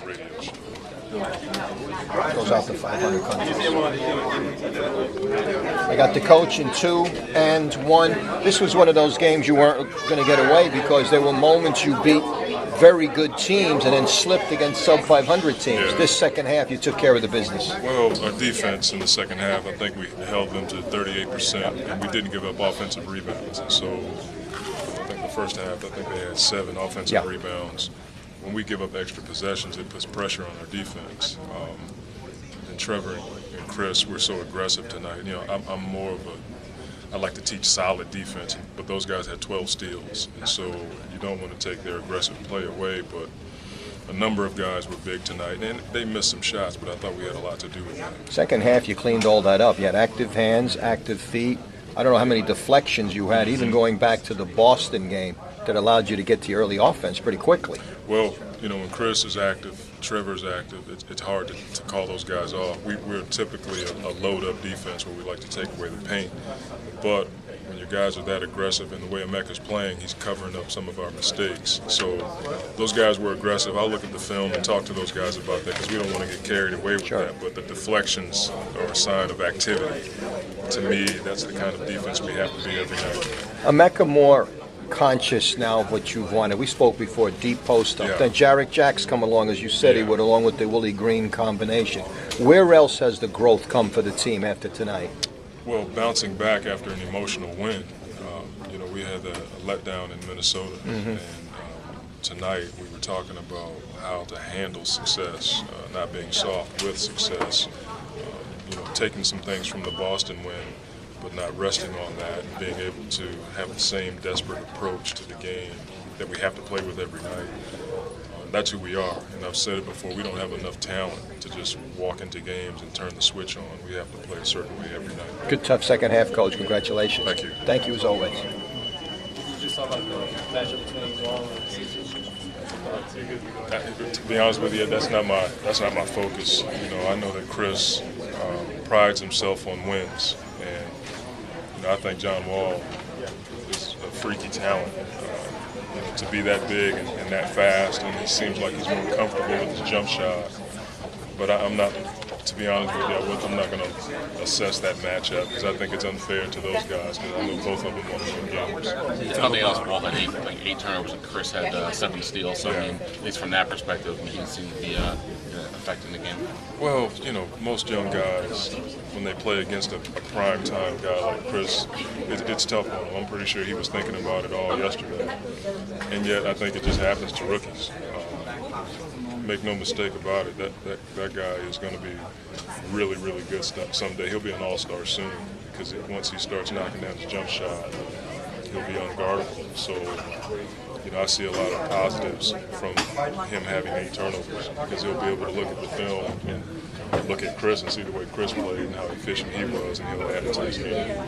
radio show. Goes out to 500 countries. I got the coach in 2 and 1. This was one of those games you weren't going to get away because there were moments you beat very good teams and then slipped against sub-500 teams. Yeah. This second half, you took care of the business. Well, our defense in the second half, I think we held them to 38%, and we didn't give up offensive rebounds. So I think the first half, I think they had 7 offensive rebounds. When we give up extra possessions, it puts pressure on our defense. And Trevor and Chris, we're so aggressive tonight. You know, I'm more of I like to teach solid defense, but those guys had 12 steals, and so you don't want to take their aggressive play away. But a number of guys were big tonight, and they missed some shots, but I thought we had a lot to do with that. Second half, you cleaned all that up. You had active hands, active feet. I don't know how many deflections you had, even going back to the Boston game, that allowed you to get to your early offense pretty quickly. Well, you know, when Chris is active, Trevor's active, it's hard to call those guys off. We're typically a load-up defense where we like to take away the paint. But when your guys are that aggressive and the way Emeka's playing, he's covering up some of our mistakes. So those guys were aggressive. I'll look at the film and talk to those guys about that because we don't want to get carried away with that. But the deflections are a sign of activity. To me, that's the kind of defense we have to be every night. Emeka more conscious now of what you've wanted. We spoke before, deep post up. Then Jarek Jack's come along, as you said he would, along with the Willie Green combination. Where else has the growth come for the team after tonight? Well, bouncing back after an emotional win. You know, we had a letdown in Minnesota, and tonight we were talking about how to handle success, not being soft with success. You know, taking some things from the Boston win, but not resting on that and being able to have the same desperate approach to the game that we have to play with every night. That's who we are, and I've said it before, we don't have enough talent to just walk into games and turn the switch on. We have to play a certain way every night. Good, tough second half, Coach. Congratulations. Thank you. Thank you as always. You just talk about the matchup between Wall and To be honest with you, that's not my focus. You know, I know that Chris prides himself on wins, and you know, I think John Wall is a freaky talent. You know, to be that big and that fast, and he seems like he's more comfortable with his jump shot. But I'm not, to be honest with you, I'm not going to assess that matchup because I think it's unfair to those guys because I know both of them want to win games. If nothing else, Wall had 8 turnovers and Chris had 7 steals. So, I mean, at least from that perspective, he seemed to be affecting the game. Well, you know, most young guys, when they play against a prime-time guy like Chris, it's tough on him. I'm pretty sure he was thinking about it all yesterday. And yet, I think it just happens to rookies. Make no mistake about it, that guy is going to be really, really good someday. He'll be an all-star soon because once he starts knocking down his jump shot, he'll be unguardable. So, you know, I see a lot of positives from him having 8 turnovers because he'll be able to look at the film and look at Chris and see the way Chris played and how efficient he was, and he'll add it to his game.